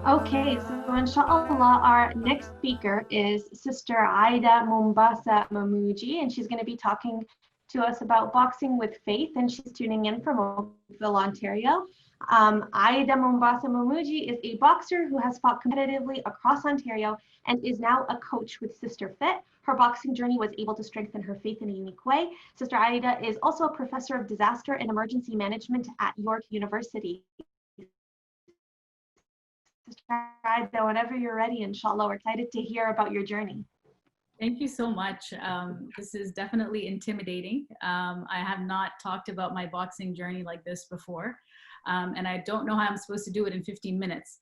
Okay, so inshallah, our next speaker is Sister Aida Mombasa Mamuji, and she's going to be talking to us about boxing with faith, and she's tuning in from Oakville, Ontario. Aida Mombasa Mamuji is a boxer who has fought competitively across Ontario and is now a coach with Sister Fit. Her boxing journey was able to strengthen her faith in a unique way. Sister Aida is also a professor of disaster and emergency management at York University. Sister, whenever you're ready, inshallah, we're excited to hear about your journey. Thank you so much. This is definitely intimidating. I have not talked about my boxing journey like this before. And I don't know how I'm supposed to do it in 15 minutes,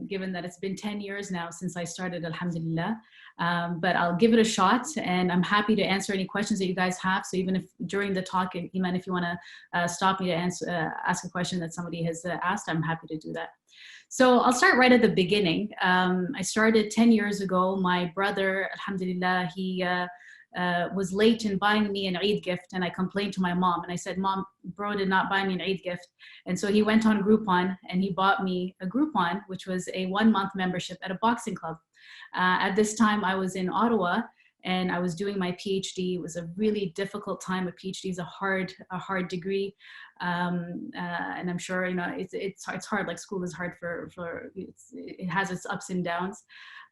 given that it's been 10 years now since I started, alhamdulillah. But I'll give it a shot, and I'm happy to answer any questions that you guys have. So even if during the talk, Iman, if you want to stop me to ask a question that somebody has asked, I'm happy to do that. So I'll start right at the beginning. I started 10 years ago. My brother, alhamdulillah, he was late in buying me an Eid gift, and I complained to my mom, and I said, Mom, bro did not buy me an Eid gift. And so he went on Groupon and he bought me a Groupon, which was a 1-month membership at a boxing club. At this time I was in Ottawa and I was doing my PhD. It was a really difficult time. A PhD is a hard degree. And I'm sure, you know, it's hard, like school is hard it has its ups and downs.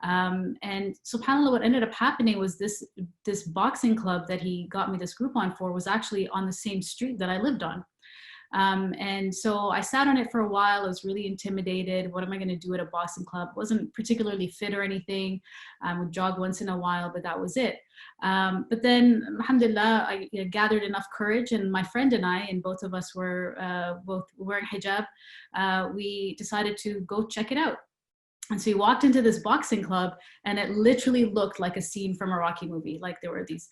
And subhanAllah, what ended up happening was this boxing club that he got me this Groupon for was actually on the same street that I lived on. And so I sat on it for a while. I was really intimidated. What am I going to do at a boxing club? Wasn't particularly fit or anything. Would jog once in a while, but that was it. But then, alhamdulillah, I gathered enough courage, and my friend and I, and both of us were both wearing hijab, we decided to go check it out. And so we walked into this boxing club, and it literally looked like a scene from a Rocky movie. Like there were these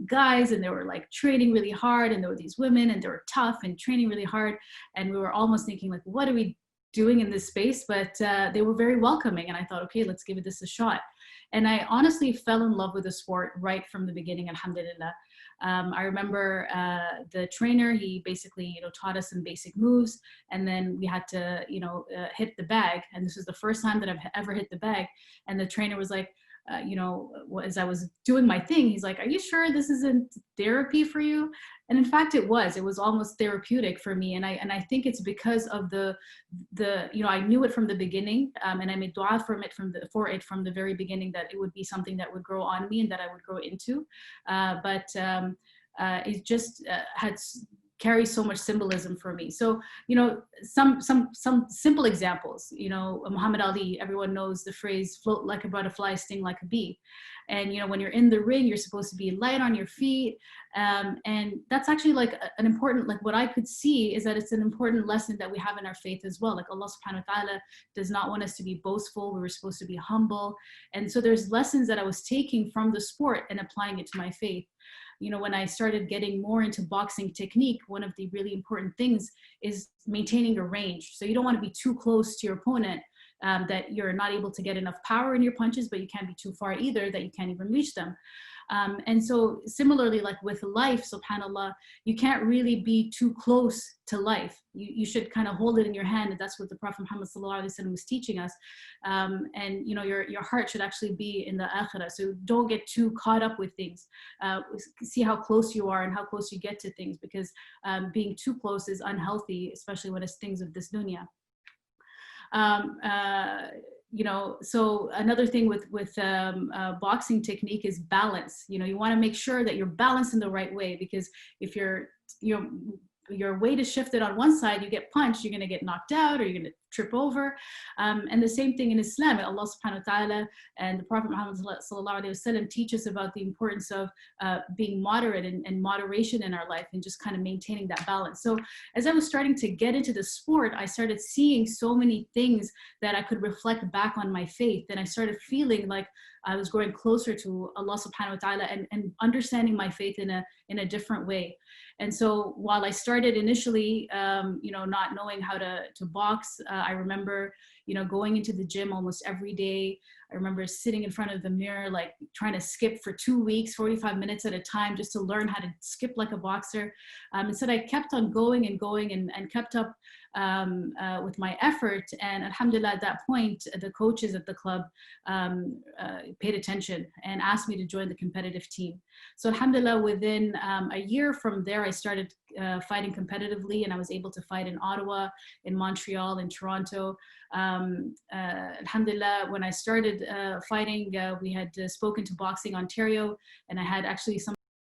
guys, and they were like training really hard, and there were these women, and they were tough and training really hard. And we were almost thinking, like, what are we doing in this space? But they were very welcoming, and I thought, okay, let's give this a shot. And I honestly fell in love with the sport right from the beginning, alhamdulillah. I remember the trainer, he basically, you know, taught us some basic moves, and then we had to, you know, hit the bag. And this was the first time that I've ever hit the bag. And the trainer was like, you know, as I was doing my thing, he's like, are you sure this isn't therapy for you? And in fact, it was almost therapeutic for me. And I think it's because of the, you know, I knew it from the beginning, and I made dua for it from the very beginning, that it would be something that would grow on me and that I would grow into. But it just had carries so much symbolism for me. So, you know, some simple examples, you know, Muhammad Ali, everyone knows the phrase, float like a butterfly, sting like a bee. And, you know, when you're in the ring, you're supposed to be light on your feet. And that's actually like an important, like what I could see is that it's an important lesson that we have in our faith as well. Like Allah subhanahu wa ta'ala does not want us to be boastful. We were supposed to be humble. And so there's lessons that I was taking from the sport and applying it to my faith. You know, when I started getting more into boxing technique, one of the really important things is maintaining your range. So you don't want to be too close to your opponent, that you're not able to get enough power in your punches, but you can't be too far either that you can't even reach them. And so similarly, like with life, subhanAllah, you can't really be too close to life. You should kind of hold it in your hand. And that's what the Prophet Muhammad ﷺ was teaching us. And, you know, your heart should actually be in the akhirah. So don't get too caught up with things. See how close you are and how close you get to things, because being too close is unhealthy, especially when it's things of this dunya. You know, so another thing with boxing technique is balance. You know, you want to make sure that you're balanced in the right way, because if your weight is shifted on one side, you get punched, you're going to get knocked out, or you're going to trip over. And the same thing in Islam. Allah subhanahu wa ta'ala and the Prophet Muhammad sallallahu alaihi wasallam teach us about the importance of being moderate and moderation in our life, and just kind of maintaining that balance. So as I was starting to get into the sport, I started seeing so many things that I could reflect back on my faith. And I started feeling like I was growing closer to Allah subhanahu wa ta'ala and understanding my faith in a different way. And so while I started initially, you know, not knowing how to box, I remember, going into the gym almost every day. I remember sitting in front of the mirror, like trying to skip for 2 weeks, 45 minutes at a time, just to learn how to skip like a boxer. Instead, I kept on going and going and kept up with my effort. And alhamdulillah, at that point, the coaches at the club paid attention and asked me to join the competitive team. So alhamdulillah, within a year from there, I started fighting competitively, and I was able to fight in Ottawa, in Montreal, in Toronto. Alhamdulillah, when I started fighting, we had spoken to Boxing Ontario, and I had actually some